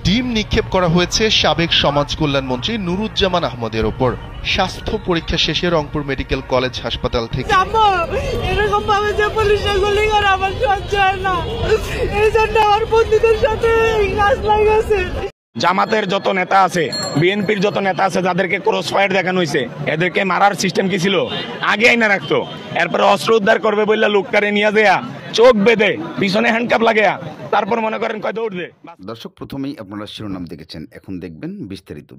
ডিম নিক্ষেপ করা হয়েছে সাবেক সমাজ কল্যাণ মন্ত্রী নুরুজ্জামান আহমদের ওপর। স্বাস্থ্য পরীক্ষা শেষে রংপুর মেডিকেল কলেজ হাসপাতাল থেকে এরকম ভাবে যে পুলিশের গুলি করে আমার সহ্য হয় না, এই জন্য আমার বন্ধুদের সাথে গাছ লাগাছে। জামাতের যত নেতা আছে, বিএনপির যত নেতা আছে, যাদেরকে ক্রস ফায়ার দেখানো হয়েছে, এদেরকে মারার সিস্টেম কি ছিল? আগে আইনা রাখতো, এরপরে অস্ত্র উদ্ধার করবে বললে লোকটারে নিয়ে দেয়া, চোখ বেঁধে পিছনে হ্যান্ডকাপ লাগায়া, তারপর মনে করেন কয় দৌড় দে। দর্শক, প্রথমেই আপনারা শিরোনাম দেখেছেন, এখন দেখবেন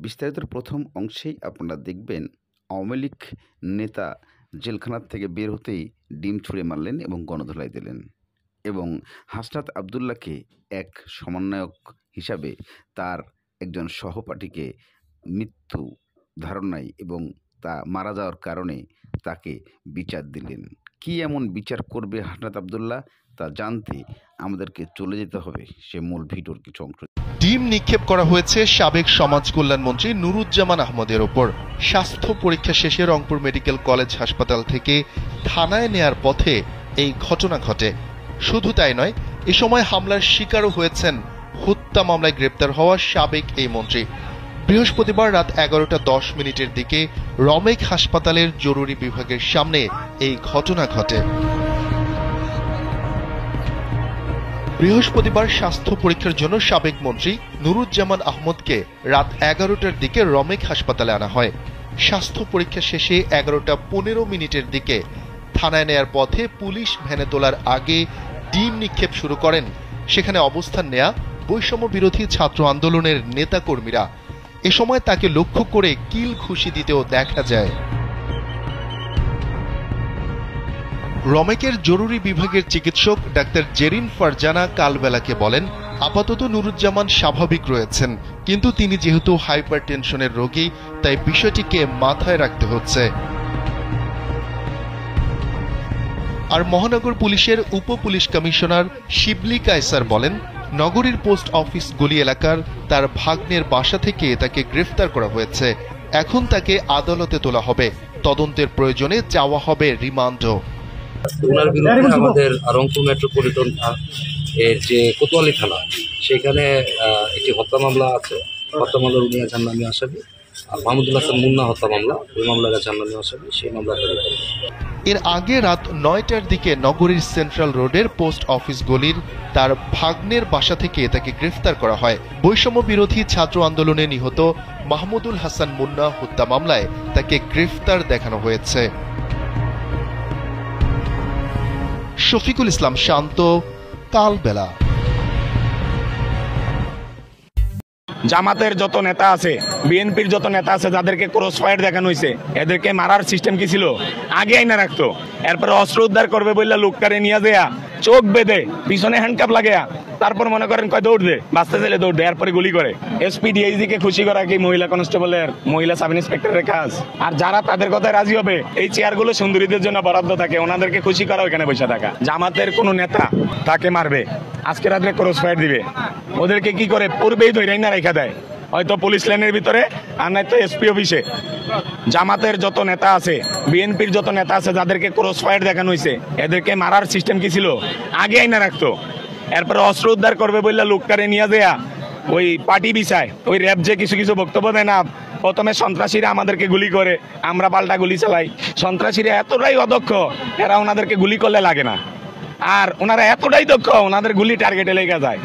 বিস্তারিতর প্রথম অংশেই আপনারা দেখবেন আওয়ামী লীগ নেতা জেলখানার থেকে বের হতেই ডিম ছুঁড়ে মারলেন এবং গণধোলাই দিলেন, এবং হাসনাত আবদুল্লাহকে এক সমন্বয়ক হিসাবে তার একজন সহপাঠীকে মৃত্যু ধারণায় এবং তা মারা যাওয়ার কারণে তাকে বিচার দিলেন। কি এমন বিচার করবে হাসনাত আবদুল্লাহ, তা জানতে আমাদেরকে চলে যেতে হবে সে মূল ভিডিওর কিছু অংশ। ডিম নিক্ষেপ করা হয়েছে সাবেক সমাজ কল্যাণ মন্ত্রী নুরুজ্জামান আহমদের ওপর। স্বাস্থ্য পরীক্ষা শেষে রংপুর মেডিকেল কলেজ হাসপাতাল থেকে থানায় নেয়ার পথে এই ঘটনা ঘটে। শুধু তাই নয়, এ সময় হামলার শিকারও হয়েছেন হত্যা মামলায় গ্রেপ্তার হওয়া সাবেক এই মন্ত্রী। বৃহস্পতিবার রাত 11:10 দিকে রমেক হাসপাতালের জরুরি বিভাগের সামনে এই ঘটনা ঘটে। বৃহস্পতিবার স্বাস্থ্য পরীক্ষার জন্য সাবেক মন্ত্রী নুরুজ্জামান আহমদকে রাত 11টার দিকে রমেক হাসপাতালে আনা হয়। স্বাস্থ্য পরীক্ষা শেষে 11:15 দিকে থানায় নেয়ার পথে পুলিশ ভ্যানে তোলার আগে ডিম নিক্ষেপ শুরু করেন সেখানে অবস্থান নেয়া বৈষম্য বিরোধী ছাত্র আন্দোলনের নেতাকর্মীরা। এ সময় তাকে লক্ষ্য করে কিল ঘুষি দিতেও দেখা যায়। রমেকের জরুরি বিভাগের চিকিৎসক ডাক্তার জেরিন ফারজানা কালবেলাকে বলেন, আপাতত নুরুজ্জামান স্বাভাবিক রয়েছেন, কিন্তু তিনি যেহেতু হাইপারটেনশনের রোগী, তাই বিষয়টিকে মাথায় রাখতে হচ্ছে। আর মহানগর পুলিশের উপ পুলিশ কমিশনার শিবলি কায়সার বলেন, নগরীর পোস্ট অফিস গলি এলাকার তার ভাগ্নের বাসা থেকে তাকে গ্রেফতার করা হয়েছে। এখন তাকে আদালতে তোলা হবে, তদন্তের প্রয়োজনে যাওয়া হবে রিমান্ডও। ওনার বিরুদ্ধে আমাদের রংপুর মেট্রোপলিটন এর যে কোতোয়ালি থানা, সেখানে একটি হত্যা মামলা আছে। হত্যা মামলার উনি আছেন নামী আসামি, আর মাহমুদুল হাসান মুন্না হত্যা মামলা, ওই মামলার আছেন নামী আসামি। সেই মামলাটা এর আগে রাত 9টার দিকে নগরীর সেন্ট্রাল রোডের পোস্ট অফিস গলির তার ভাগ্নের বাসা থেকে তাকে গ্রেফতার করা হয়। বৈষম্য বিরোধী ছাত্র আন্দোলনে নিহত মাহমুদুল হাসান মুন্না হত্যা মামলায় তাকে গ্রেফতার দেখানো হয়েছে। শফিকুল ইসলাম শান্ত, কালবেলা। জামাতের যত নেতা আছে, বিএনপির যত নেতা আছে, যাদেরকে ক্রস ফায়ার দেখানো হয়েছে, এদেরকে মারার সিস্টেম কি ছিল? আগে আইনা রাখতো, এরপরে অস্ত্র উদ্ধার করবে বললে লোকটারে নিয়ে দেয়া, চোখ বেঁধে পিছনে হ্যান্ডকাপ লাগায়া, তারপর মনে করেন কয় দৌড় দে, বাঁচতে চাইলে দৌড় দে, এরপরে গুলি করে। এসপি ডিআইজি কে খুশি করা কি মহিলা কনস্টেবলের, মহিলা সাব ইন্সপেক্টরের কাজ? আর যারা তাদের কথায় রাজি হবে, এই চেয়ারগুলো সুন্দরীদের জন্য বরাদ্দ থাকে, ওনাদেরকে খুশি করা ওইখানে বসে থাকা। জামাতের কোনো নেতা তাকে মারবে, আজকে রাত্রে ক্রস ফায়ার দিবে, ওদেরকে কি করে পূর্বেই ধরে না রেখা দেয়, হয়তো পুলিশ লাইনের ভিতরে, আর নয়তো এসপি অফিসে। জামাতের যত নেতা আছে, বিএনপির যত নেতা আছে, যাদেরকে ক্রস ফায়ার দেখানো হয়েছে, এদেরকে মারার সিস্টেম কি ছিল? আগে আইনা রাখতো, এরপরে অস্ত্র উদ্ধার করবে বললে লোকটারে নিয়ে দেয়া, ওই পার্টি বিছায়, ওই র্যাব যে কিছু কিছু বক্তব্য দেয় না, প্রথমে সন্ত্রাসীরা আমাদেরকে গুলি করে, আমরা পাল্টা গুলি চালাই। সন্ত্রাসীরা এতটাই অদক্ষ, এরা ওনাদেরকে গুলি করলে লাগে না, আর ওনারা এতটাই দক্ষ, ওনাদের গুলি টার্গেটে লেগে যায়,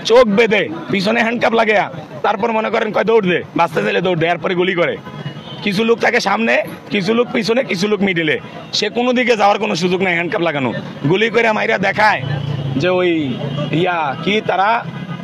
চোখ বেঁধে পিছনে হ্যান্ডকাপ লাগায়া, তারপর মনে করেন কয় দৌড় দে, বাঁচতে চাইলে দৌড় দে, এরপরে গুলি করে। কিছু লোক থাকে সামনে, কিছু লোক পিছনে, কিছু লোক মিডিলে, সে কোনো দিকে যাওয়ার কোনো সুযোগ নাই, হ্যান্ডকাপ লাগানো, গুলি করে মাইরা দেখায় যে ওই কি তারা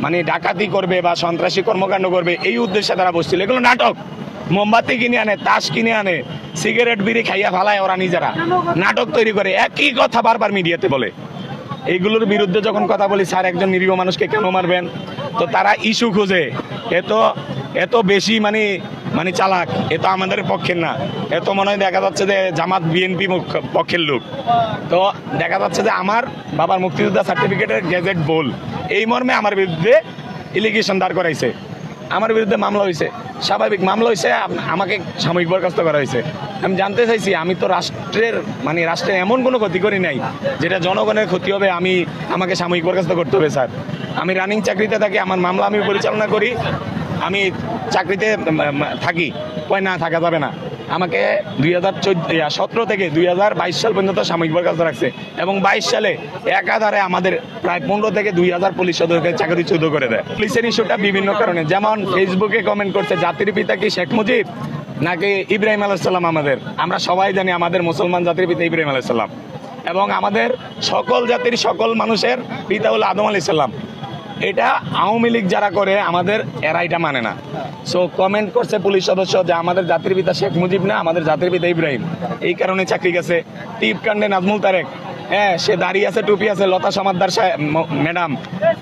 মানে ডাকাতি করবে বা সন্ত্রাসী কর্মকাণ্ড করবে, এই উদ্দেশ্যে তারা বসছিল। এগুলো নাটক। মোমবাতি কিনে আনে, তাস কিনে আনে, সিগারেট বিড়ি খাইয়া ফালায় ওরা নিজেরা, নাটক তৈরি করে, একই কথা বারবার মিডিয়াতে বলে। এইগুলোর বিরুদ্ধে যখন কথা বলি, স্যার একজন নিরীহ মানুষকে কেন মারবেন, তো তারা ইস্যু খুঁজে। এত বেশি মানে চালাক, এ তো আমাদের পক্ষের না, এত মনে হয় দেখা যাচ্ছে যে জামাত বিএনপি পক্ষের লোক। তো দেখা যাচ্ছে যে আমার বাবার মুক্তিযোদ্ধা সার্টিফিকেটের গেজেট বল, এই মর্মে আমার বিরুদ্ধে এলিগেশন দাঁড় করাইছে। আমার বিরুদ্ধে মামলা হয়েছে, স্বাভাবিক মামলা হয়েছে, আমাকে সাময়িক বরখাস্ত করা হয়েছে। আমি জানতে চাইছি, আমি তো রাষ্ট্রের এমন কোনো ক্ষতি করি নাই যেটা জনগণের ক্ষতি হবে আমাকে সাময়িক বরখাস্ত করতে হবে স্যার। আমি রানিং চাকরিতে থাকি, আমার মামলা আমি পরিচালনা করি, আমি চাকরিতে থাকি, কয় না থাকা যাবে না। আমাকে 2017 থেকে 2022 সাল পর্যন্ত সাময়িক বরখাস্ত রাখছে এবং 22 সালে একাধারে আমাদের প্রায় 15 থেকে 2000 পুলিশ সদস্যকে চাকরিচ্যুত করে দেয়। পুলিশের ইস্যুটা বিভিন্ন কারণে, যেমন ফেসবুকে কমেন্ট করছে জাতির পিতা কি শেখ মুজিব নাকি ইব্রাহিম আলাইহিস সালাম। আমরা সবাই জানি আমাদের মুসলমান জাতির পিতা ইব্রাহিম আলাইহিস সালাম এবং আমাদের সকল জাতির সকল মানুষের পিতা হলো আদম আলাইহিস সালাম। এটা আওয়ামী লীগ যারা করে আমাদের এরা এটা মানে না। সো কমেন্ট করছে পুলিশ সদস্য যে আমাদের জাতির পিতা শেখ মুজিব না, আমাদের জাতির পিতা ইব্রাহিম, এই কারণে চাকরি গেছে। টিপ কাণ্ডে নাজমুল তারেক, হ্যাঁ সে দাঁড়িয়ে আছে, টুপি আছে, লতা সমাদ্দার ম্যাডাম,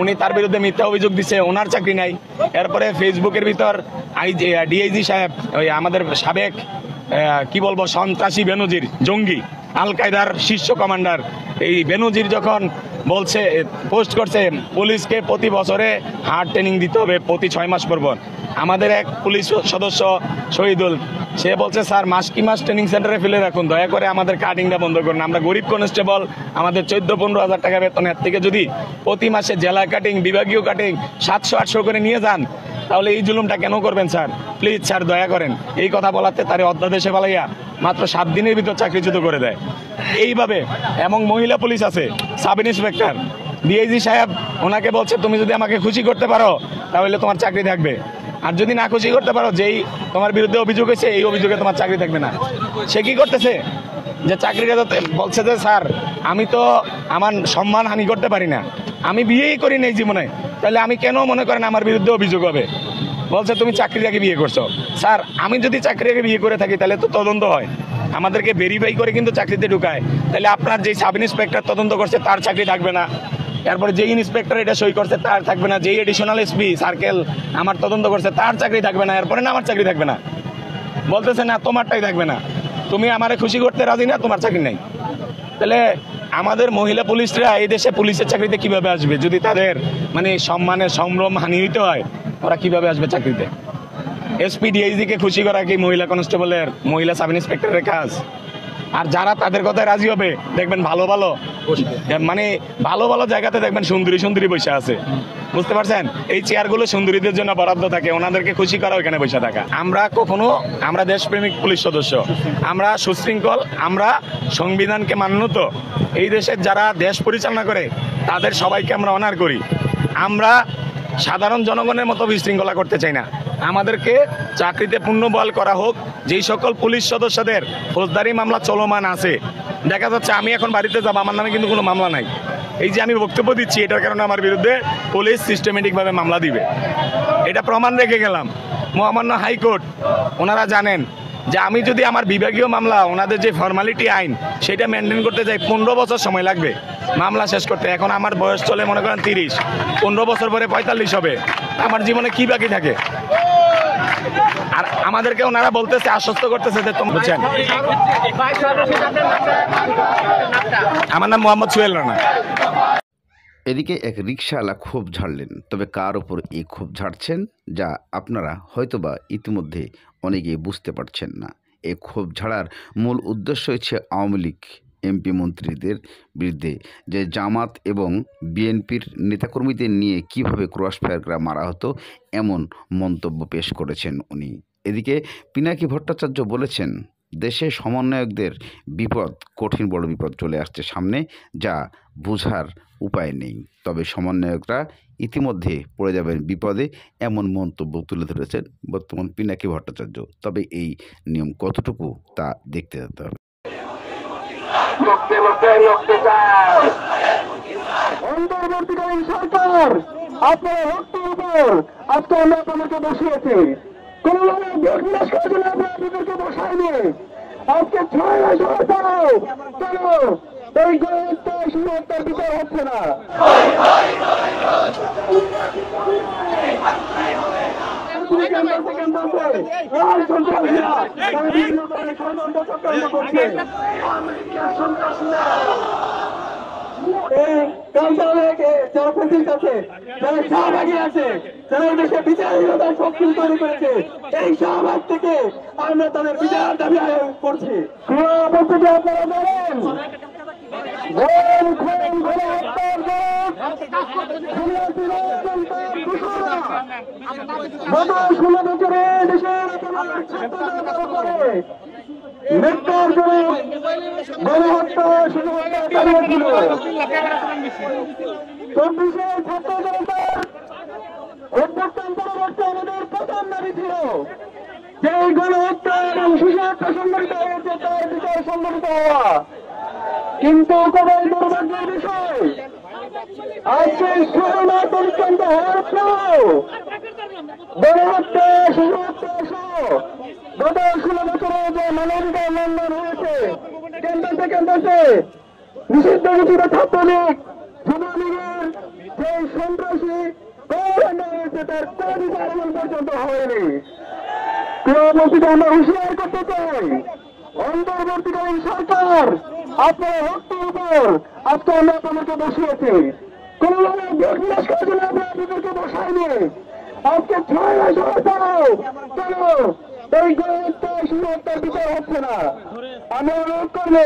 উনি তার বিরুদ্ধে মিথ্যা অভিযোগ দিচ্ছে, ওনার চাকরি নাই। এরপরে ফেসবুকের ভিতর ডিআইজি সাহেব, ওই আমাদের সাবেক কি বলবো সন্ত্রাসী বেনজির, জঙ্গি আল কায়দার শীর্ষ কমান্ডার, এই বেনজির যখন বলছে পোস্ট করছে পুলিশকে প্রতি বছরে হার্ড ট্রেনিং দিতে হবে প্রতি 6 মাস পর পর। আমাদের এক পুলিশ সদস্য শহীদুল, সে বলছে স্যার মাস ট্রেনিং সেন্টারে ফেলে রাখুন, দয়া করে আমাদের কাটিংটা বন্ধ করুন। আমরা গরিব কনস্টেবল, আমাদের 14-15 হাজার টাকা বেতন, এর থেকে যদি প্রতি মাসে জেলা কাটিং, বিভাগীয় কাটিং 700-800 করে নিয়ে যান, তাহলে এই জুলুমটা কেন করবেন স্যার? প্লিজ স্যার দয়া করেন। এই কথা বলাতে তারে অধ্যাদেশে পালাইয়া মাত্র 7 দিনের ভিতর চাকরিচ্যুত করে দেয় এইভাবে। এবং মহিলা পুলিশ আছে, সাব ইন্সপেক্টর ডিআইজি সাহেব, ওনাকে বলছে তুমি যদি আমাকে খুশি করতে পারো তাহলে তোমার চাকরি থাকবে, আর যদি না খুশি করতে পারো, যেই তোমার বিরুদ্ধে অভিযোগ হয়েছে এই অভিযোগে তোমার চাকরি থাকবে না। সে কি করতেছে যে চাকরিটা বলছে যে স্যার আমি তো আমার সম্মান হানি করতে পারি না, আমি বিয়েই করি নাই জীবনে, তাহলে আমি কেন মনে করেন আমার বিরুদ্ধে অভিযোগ হবে? বলছে তুমি চাকরির আগে বিয়ে করছো। স্যার আমি যদি চাকরির আগে বিয়ে করে থাকি তাহলে তো তদন্ত হয়, আমাদেরকে ভেরিফাই করে কিন্তু চাকরিতে ঢুকায়, তাহলে আপনার যেই সাব ইন্সপেক্টর তদন্ত করছে তার চাকরি থাকবে না, এরপরে যেই ইন্সপেক্টর এটা সই করছে তার থাকবে না, যেই এডিশনাল এসপি সার্কেল আমার তদন্ত করছে তার চাকরি থাকবে না, এরপরে না আমার চাকরি থাকবে না। বলতেছে না তোমারটাই থাকবে না, তুমি আমারে খুশি করতে রাজি না, তোমার চাকরি নাই। তাহলে আমাদের মহিলা পুলিশরা এই দেশে পুলিশের চাকরিতে কিভাবে আসবে? যদি তাদের সম্মানের সম্ভ্রম হানি হইতে হয়, ওরা কিভাবে আসবে চাকরিতে? এসপি ডিআইজিকে খুশি করা কি মহিলা কনস্টেবলের, মহিলা সাব ইন্সপেক্টরের কাজ? আর যারা তাদের কথায় রাজি হবে দেখবেন ভালো ভালো জায়গাতে দেখবেন সুন্দরী বসে আছে, বুঝতে পারছেন? এই চেয়ারগুলো সুন্দরীদের জন্য বরাদ্দ থাকে, ওনাদেরকে খুশি করা ওইখানে বসে থাকা। আমরা দেশপ্রেমিক পুলিশ সদস্য, আমরা সুশৃঙ্খল, আমরা সংবিধানকে মান্যত, এই দেশের যারা দেশ পরিচালনা করে তাদের সবাইকে আমরা অনার করি। আমরা সাধারণ জনগণের মতো বিশৃঙ্খলা করতে চাই না। আমাদেরকে চাকরিতে পুনর্বহাল করা হোক। যেই সকল পুলিশ সদস্যদের ফৌজদারি মামলা চলমান আছে, দেখা যাচ্ছে আমি এখন বাড়িতে যাব, আমার নামে কিন্তু কোনো মামলা নাই, এই যে আমি বক্তব্য দিচ্ছি এটার কারণে আমার বিরুদ্ধে পুলিশ সিস্টেমেটিকভাবে মামলা দিবে, এটা প্রমাণ রেখে গেলাম। মহামান্য হাইকোর্ট ওনারা জানেন যে আমি যদি আমার বিভাগীয় মামলা, ওনাদের যে ফর্মালিটি আইন সেটা মেনটেন করতে যাই 15 বছর সময় লাগবে মামলা শেষ করতে। এখন আমার বয়স চলে মনে করেন 30, 15 বছর পরে 45 হবে, আমার জীবনে কি বাকি থাকে? আর আমাদেরকে ওনারা বলতেছে, আশ্বস্ত করতেছে যে তোমরা বুঝছেন। আমার নাম মোহাম্মদ সোহেল রানা। এদিকে এক রিকশাওয়ালা ক্ষোভ ঝাড়লেন, তবে কার ওপর এই ক্ষোভ ঝাড়ছেন যা আপনারা হয়তোবা ইতিমধ্যে অনেকেই বুঝতে পারছেন না। এই ক্ষোভ ঝাড়ার মূল উদ্দেশ্য হচ্ছে আওয়ামী লীগ এমপি মন্ত্রীদের বিরুদ্ধে যে জামাত এবং বিএনপির নেতাকর্মীদের নিয়ে কিভাবে ক্রস ফায়ার করা মারা হতো, এমন মন্তব্য পেশ করেছেন উনি। এদিকে পিনাকি ভট্টাচার্য বলেছেন, দেশে সমন্বয়কদের বিপদ, কঠিন বড় বিপদ চলে আসছে সামনে, যা বোঝার উপায় নেই, তবে সমন্বয়করা ইতিমধ্যে পড়ে যাবেন বিপদে, এমন মন্তব্য তুলে ধরেছেন বর্তমান পিনাকি ভট্টাচার্য। তবে এই নিয়ম কতটুকু তা দেখতে যেতে হবে। অন্তর্বর্তীকালীন সরকার আপনার রক্তের উপর আজকে আমরা আপনাদেরকে বসিয়েছি, কোনোভাবে বিনাশ করার জন্য আমরা আপনাদেরকে বসাইনি। আজকে 6 মাস হওয়ার পরেও কেন এই গণহত্যার বিচার হচ্ছে না? এই কালচারকে যারা ফেসিস্ট আছে, যারা শাহবাগী আছে, যারা এই দেশে বিচারহীনতার শক্তি তৈরি করেছে, এই শাহবাগ থেকে আমরা তাদের বিচার দাবি করছি। উপস্থিতি আপনারা জানেন, গত 16 বছরে দেশের মৃত্যুর জন্য গণহত্যা শুধুমাত্র চালিয়েছিল। 24শে ছাত্র জনতার অভ্যুত্থান পরবর্তী আমাদের প্রথম দাবি ছিল যে এই গণহত্যা এবং শিশুহত্যা সংঘটিত হয়েছে তার বিচার সংঘটিত হওয়া। কিন্তু খুবই দুর্ভাগ্যের বিষয়, আজকে 16 মাস অতিক্রান্ত হওয়ার পরেও গণহত্যা, শিশুহত্যা সহ গত 16 বছরে যে মানবাধিকার লঙ্ঘন হয়েছে, কেন্দ্র থেকে নিষিদ্ধ ঘোষিত ছাত্রলীগ, যুবলীগের যে সন্ত্রাসী গণহত্যা হয়েছে তার কোন বিচার এখন পর্যন্ত হয়নি। উপস্থিতি আমরা হুঁশিয়ার করতে চাই, অন্তর্বর্তীকালীন সরকার আপনার রক্তের উপর আজকে আমরা আপনাদেরকে বসিয়েছি। কোনোভাবে বিনাশ করার জন্য আমরা আপনাদেরকে বসাইনি। আজকে 6 মাস হওয়ার পরেও কেন এই গণহত্যা, শিশুহত্যার বিচার হচ্ছে না? আমরা অনুরোধ করবো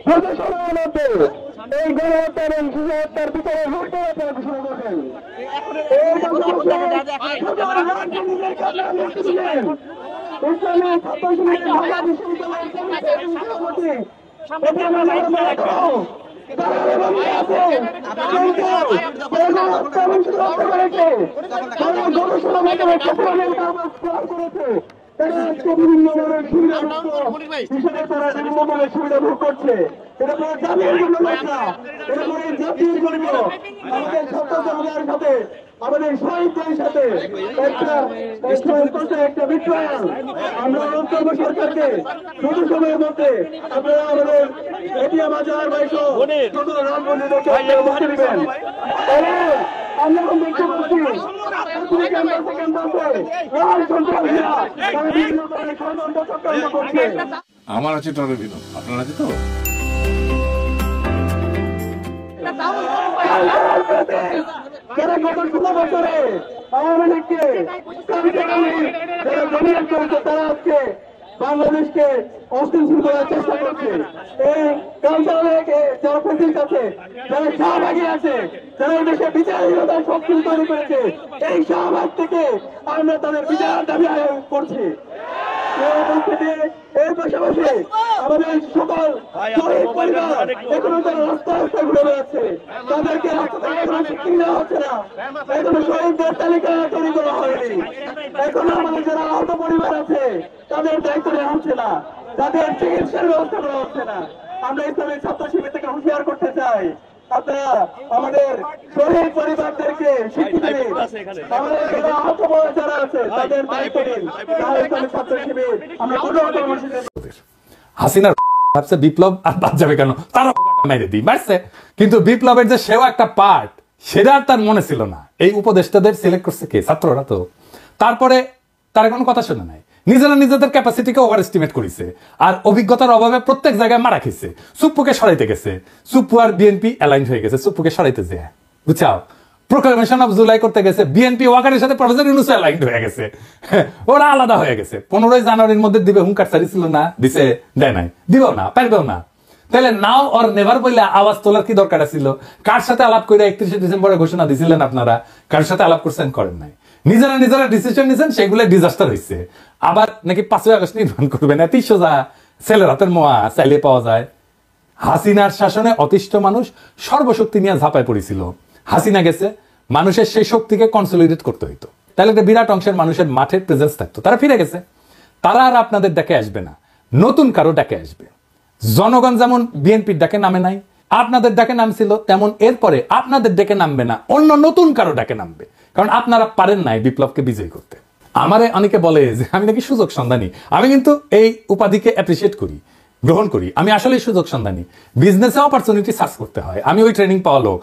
দ্রুত সময়ের মধ্যে এই গণহত্যা এবং শিশুহত্যার বিচারের রূপে আপনারা ঘোষণা করবেন। ইসলামী ছাত্র সমিতির ঢাকা বিশ্ববিদ্যালয়ের সভাপতি বিভিন্ন ধরনের সুবিধা হিসেবে তারা বিভিন্ন ধরনের সুবিধা ভোগ করছে। এটা কোনো জাতির জন্য না, এটা কোনো জাতির জন্য আমাদের ছাত্র জনতার সাথে, আমাদের শহীদদের সাথে একটা বিক্রয়ণ। আমরা অনুরোধ করবো সরকারকে দ্রুত সময়ের মধ্যে আপনারা আমাদের এটিএম বাজার বাইশ রামবন্ধুদেরকে মুক্তি দিবেন। আমরা এখন দেখতে পাচ্ছি বিভিন্ন ধরনের ষড়যন্ত্র চক্রান্ত করছে। আমার আছে টর্নেডো, আপনার আছে তো? যারা গত 16 বছরে আওয়ামী লীগকে যারা ডমিনেট করেছে, তারা আজকে বাংলাদেশকে অস্থিতিশীল করার চেষ্টা করছে। এই কালচারকে যারা ফেসিস্ট আছে, যারা শাহবাগী আছে, যারা এই দেশে বিচারহীনতার শক্তি তৈরি করেছে, এই শাহবাগ থেকে আমরা তাদের বিচার দাবি করছি। এর পাশাপাশি আমাদের সকল শহীদ পরিবার এখনো তারা রাস্তায় রাস্তায় ঘুরে বেড়াচ্ছে, তাদেরকে রাস্তা থেকে এখনো শিক্ষা দেওয়া হচ্ছে না, এখনো শহীদদের তালিকা তৈরি করা হয়নি, এখনো আমাদের যারা আহত পরিবার আছে তাদের দায়িত্ব নেওয়া হচ্ছে না, তাদের চিকিৎসার ব্যবস্থা করা হচ্ছে না। আমরা ইসলামী ছাত্র শিবির থেকে হুঁশিয়ার করতে চাই, আপনারা আমাদের শহীদ পরিবারদেরকে শিক্ষিত দিন, আমাদের যারা আহত যারা আছে তাদের দায়িত্ব দিন। ইসলামী ছাত্র শিবির আমরা হাসিনার ভাবছে বিপ্লব আর বাদ যাবে কেন, তারা মেরে দিই মারছে, কিন্তু বিপ্লবের যে সেও একটা পার্ট সেটা আর তার মনে ছিল না। এই উপদেষ্টাদের সিলেক্ট করছে কে? ছাত্ররা তো। তারপরে তার কোনো কথা শোনে নাই, নিজেরা নিজেদের ক্যাপাসিটিকে ওভার এস্টিমেট করেছে, আর অভিজ্ঞতার অভাবে প্রত্যেক জায়গায় মারা খেয়েছে। সুপ্পুকে সরাইতে গেছে, সুপ্পু আর বিএনপি অ্যালাইন হয়ে গেছে সুপ্পুকে সরাইতে যায়, বুঝছাও? প্রোক্লামেশন অফ জুলাই করতে গেছে, বিএনপি ওয়াকারের সাথে প্রফেসর ইউনূস অ্যালাইন হয়ে গেছে, ওরা আলাদা হয়ে গেছে। 15 জানুয়ারির মধ্যে দিবে হুঙ্কার ছাড়িছিল না, দিছে? দেয় নাই, দিবেও না, পারবেও না। তাহলে নাও অর নেভার বললে আওয়াজ তোলার কি দরকার ছিল? কার সাথে আলাপ করে 31শে ডিসেম্বরে ঘোষণা দিছিলেন আপনারা? কার সাথে আলাপ করছেন? করেন নাই। নিজেরা নিজেরা ডিসিশন নিয়েছেন, সেগুলো ডিজাস্টার হয়েছে। আবার নাকি 5ই আগস্ট নির্মাণ করবেন, এত সোজা? ছেলের হাতের মোয়া চাইলে পাওয়া যায়। হাসিনার শাসনে অতিষ্ঠ মানুষ সর্বশক্তি নিয়ে ঝাঁপায় পড়েছিল। হাসিনা গেছে, মানুষের সেই শক্তিকে কনসলিডেট করতে হইতো, তাহলে একটা বিরাট অংশের মানুষের মাঠের প্রেজেন্স থাকতো। তারা ফিরে গেছে, তারা আর আপনাদের ডাকে আসবে না, নতুন কারো ডাকে আসবে। জনগণ যেমন বিএনপির ডাকে নামে নাই, আপনাদের ডাকে নামছিল, তেমন এরপরে আপনাদের ডাকে নামবে না, অন্য নতুন কারো ডাকে নামবে। কারণ আপনারা পারেন নাই বিপ্লবকে বিজয়ী করতে। আমারে অনেকে বলে যে আমি নাকি সুযোগ সন্ধানী। আমি কিন্তু এই উপাধিকে অ্যাপ্রিসিয়েট করি, গ্রহণ করি। আমি আসলে সুযোগ সন্ধানী, বিজনেসে অপরচুনিটি সার্চ করতে হয়। আমি ওই ট্রেনিং পাওয়া লোক,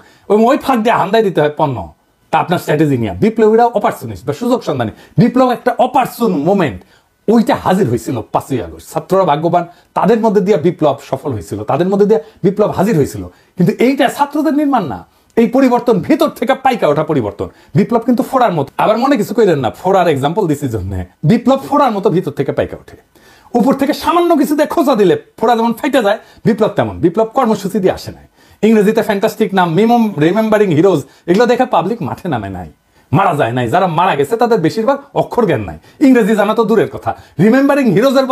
ওই ফাঁক দিয়ে হান্দায় দিতে হয় পণ্য। তা আপনার স্ট্র্যাটেজি নিয়ে বিপ্লবীরা অপরচুনিস্ট বা সুযোগ সন্ধানী। বিপ্লব একটা অপরচুন মোমেন্ট, ওইটা হাজির হয়েছিল 5ই আগস্ট। ছাত্ররা ভাগ্যবান, তাদের মধ্যে দিয়ে বিপ্লব সফল হয়েছিল, তাদের মধ্যে দিয়ে বিপ্লব হাজির হয়েছিল। কিন্তু এইটা ছাত্রদের নির্মাণ না, এই পরিবর্তন ভেতর থেকে পাইকা ওঠা পরিবর্তন। বিপ্লব কিন্তু ফোড়ার মতো, আবার মনে কিছু কইলেন না, ফোড়ার এক্সাম্পল দিছি জন্য। বিপ্লব ফোড়ার মতো ভিতর থেকে পাইকা ওঠে। উপর থেকে সামান্য কিছু দিয়ে খোঁচা দিলে ফোড়া যেমন ফাইটা যায়, বিপ্লব তেমন। বিপ্লব কর্মসূচি দিয়ে আসে নাই। ইংরেজিতে ফ্যান্টাস্টিক নাম, রিমেম্বারিং হিরোজ, এগুলো দেখে পাবলিক মাঠে নামে নাই, মারা যায় নাই। যারা মারা গেছে তাদের বেশিরভাগ অক্ষর জ্ঞান নাই, ইংরেজি জানা তো দূরের কথা। রিমেম্বারিং হিরোজের